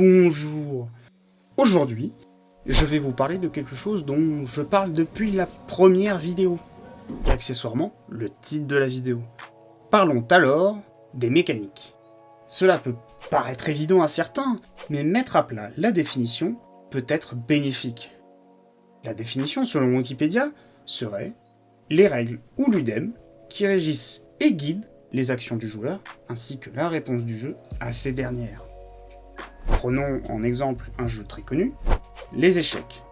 Bonjour. Aujourd'hui, je vais vous parler de quelque chose dont je parle depuis la première vidéo, et accessoirement le titre de la vidéo. Parlons alors des mécaniques. Cela peut paraître évident à certains, mais mettre à plat la définition peut être bénéfique. La définition, selon Wikipédia, serait les règles ou ludem qui régissent et guident les actions du joueur, ainsi que la réponse du jeu à ces dernières. Prenons en exemple un jeu très connu, les échecs.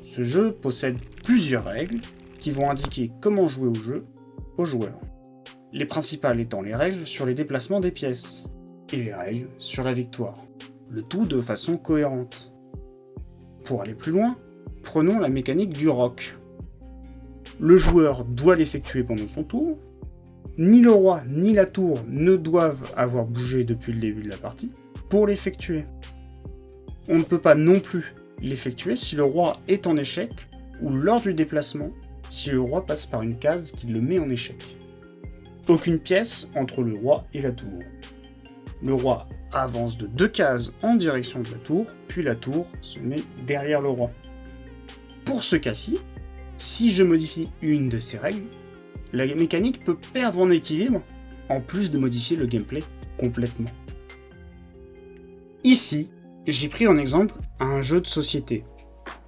Ce jeu possède plusieurs règles qui vont indiquer comment jouer au jeu aux joueurs. Les principales étant les règles sur les déplacements des pièces et les règles sur la victoire, le tout de façon cohérente. Pour aller plus loin, prenons la mécanique du rock. Le joueur doit l'effectuer pendant son tour. Ni le roi ni la tour ne doivent avoir bougé depuis le début de la partie pour l'effectuer. On ne peut pas non plus l'effectuer si le roi est en échec ou lors du déplacement si le roi passe par une case qui le met en échec. Aucune pièce entre le roi et la tour. Le roi avance de 2 cases en direction de la tour, puis la tour se met derrière le roi. Pour ce cas-ci, si je modifie une de ces règles, la mécanique peut perdre en équilibre, en plus de modifier le gameplay complètement. Ici, j'ai pris en exemple un jeu de société,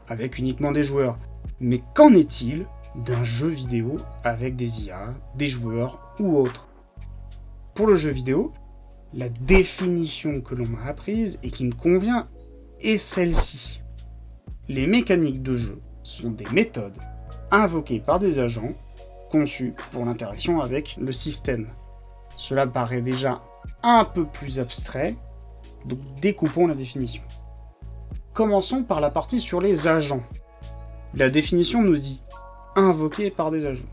avec uniquement des joueurs. Mais qu'en est-il d'un jeu vidéo avec des IA, des joueurs ou autres? Pour le jeu vidéo, la définition que l'on m'a apprise et qui me convient est celle-ci. Les mécaniques de jeu sont des méthodes invoquées par des agents conçues pour l'interaction avec le système. Cela paraît déjà un peu plus abstrait, donc découpons la définition. Commençons par la partie sur les agents. La définition nous dit « invoqué par des agents ».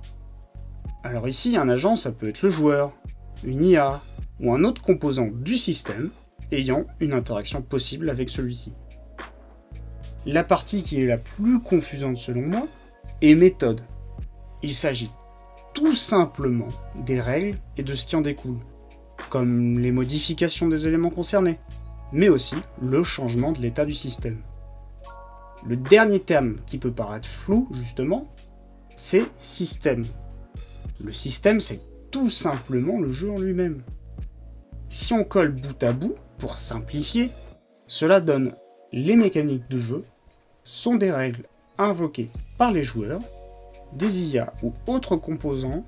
Alors ici, un agent, ça peut être le joueur, une IA, ou un autre composant du système ayant une interaction possible avec celui-ci. La partie qui est la plus confusante selon moi est méthode. Il s'agit tout simplement des règles et de ce qui en découle, comme les modifications des éléments concernés, mais aussi le changement de l'état du système. Le dernier terme qui peut paraître flou, justement, c'est système. Le système, c'est tout simplement le jeu en lui-même. Si on colle bout à bout, pour simplifier, cela donne les mécaniques de jeu sont des règles invoquées par les joueurs, des IA ou autres composants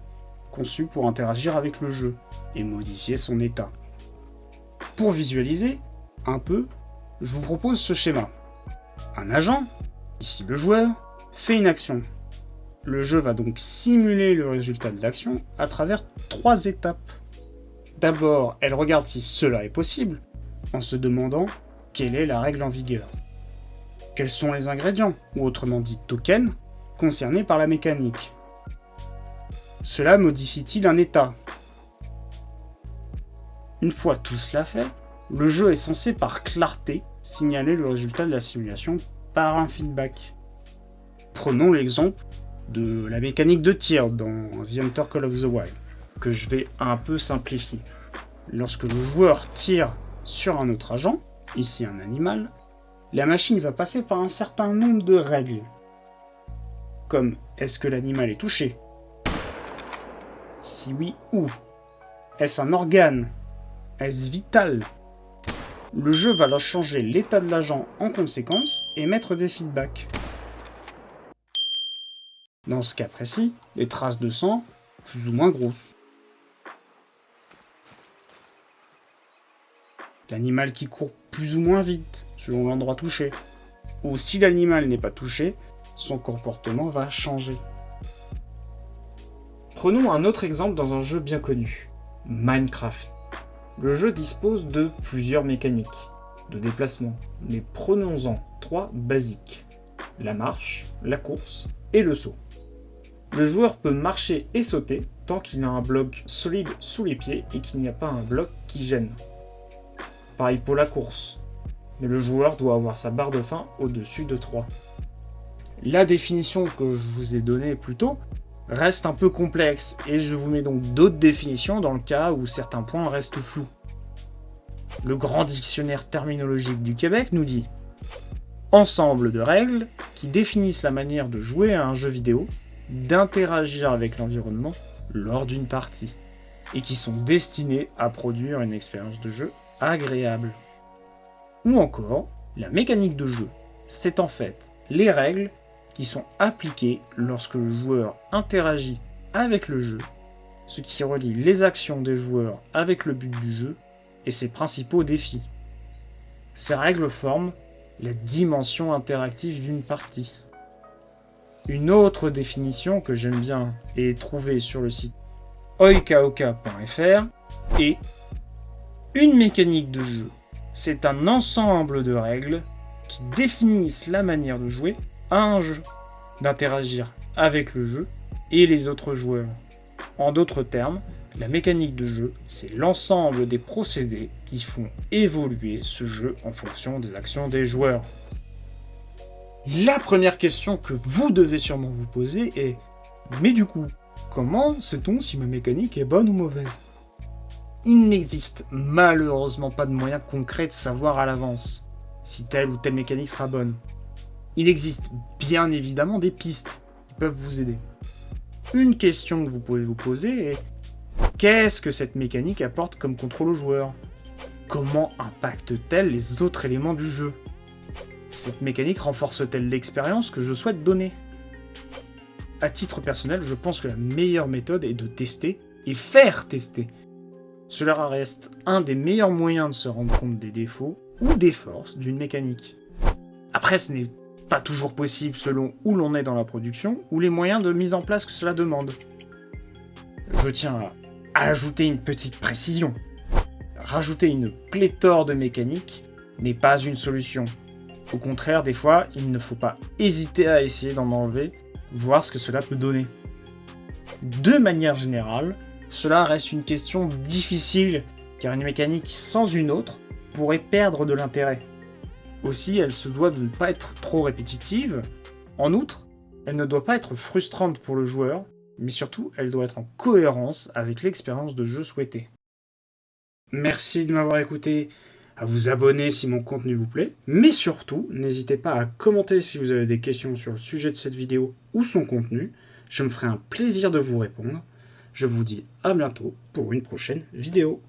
conçus pour interagir avec le jeu et modifier son état. Pour visualiser un peu, je vous propose ce schéma. Un agent, ici le joueur, fait une action. Le jeu va donc simuler le résultat de l'action à travers 3 étapes. D'abord, elle regarde si cela est possible, en se demandant quelle est la règle en vigueur. Quels sont les ingrédients, ou autrement dit tokens, concernés par la mécanique. Cela modifie-t-il un état? Une fois tout cela fait, le jeu est censé par clarté signaler le résultat de la simulation par un feedback. Prenons l'exemple de la mécanique de tir dans The Hunter Call of the Wild, que je vais un peu simplifier. Lorsque le joueur tire sur un autre agent, ici un animal, la machine va passer par un certain nombre de règles. Comme est-ce que l'animal est touché? Si oui, où? Est-ce un organe? Est-ce vital? Le jeu va leur changer l'état de l'agent en conséquence et mettre des feedbacks. Dans ce cas précis, les traces de sang, plus ou moins grosses. L'animal qui court plus ou moins vite, selon l'endroit touché. Ou si l'animal n'est pas touché, son comportement va changer. Prenons un autre exemple dans un jeu bien connu, Minecraft. Le jeu dispose de plusieurs mécaniques de déplacement, mais prenons-en 3 basiques. La marche, la course et le saut. Le joueur peut marcher et sauter tant qu'il a un bloc solide sous les pieds et qu'il n'y a pas un bloc qui gêne. Pareil pour la course, mais le joueur doit avoir sa barre de fin au-dessus de 3. La définition que je vous ai donnée plus tôt reste un peu complexe et je vous mets donc d'autres définitions dans le cas où certains points restent flous. Le Grand Dictionnaire terminologique du Québec nous dit « Ensemble de règles qui définissent la manière de jouer à un jeu vidéo, d'interagir avec l'environnement lors d'une partie, et qui sont destinées à produire une expérience de jeu agréable. » Ou encore, la mécanique de jeu, c'est en fait les règles qui sont appliquées lorsque le joueur interagit avec le jeu, ce qui relie les actions des joueurs avec le but du jeu et ses principaux défis. Ces règles forment la dimension interactive d'une partie. Une autre définition que j'aime bien et trouver sur le site oikaoka.fr est une mécanique de jeu. C'est un ensemble de règles qui définissent la manière de jouer à un jeu, d'interagir avec le jeu et les autres joueurs. En d'autres termes, la mécanique de jeu, c'est l'ensemble des procédés qui font évoluer ce jeu en fonction des actions des joueurs. La première question que vous devez sûrement vous poser est « Mais du coup, comment sait-on si ma mécanique est bonne ou mauvaise ?» Il n'existe malheureusement pas de moyen concret de savoir à l'avance si telle ou telle mécanique sera bonne. Il existe bien évidemment des pistes qui peuvent vous aider. Une question que vous pouvez vous poser est « Qu'est-ce que cette mécanique apporte comme contrôle au joueur ? Comment impacte-t-elle les autres éléments du jeu ? Cette mécanique renforce-t-elle l'expérience que je souhaite donner ? » À titre personnel, je pense que la meilleure méthode est de tester et faire tester. Cela reste un des meilleurs moyens de se rendre compte des défauts ou des forces d'une mécanique. Après, ce n'est pas toujours possible selon où l'on est dans la production ou les moyens de mise en place que cela demande. Je tiens à ajouter une petite précision. Rajouter une pléthore de mécaniques n'est pas une solution. Au contraire, des fois, il ne faut pas hésiter à essayer d'en enlever, voir ce que cela peut donner. De manière générale, cela reste une question difficile, car une mécanique sans une autre pourrait perdre de l'intérêt. Aussi, elle se doit de ne pas être trop répétitive. En outre, elle ne doit pas être frustrante pour le joueur, mais surtout, elle doit être en cohérence avec l'expérience de jeu souhaitée. Merci de m'avoir écouté, à vous abonner si mon contenu vous plaît, mais surtout, n'hésitez pas à commenter si vous avez des questions sur le sujet de cette vidéo ou son contenu, je me ferai un plaisir de vous répondre. Je vous dis à bientôt pour une prochaine vidéo.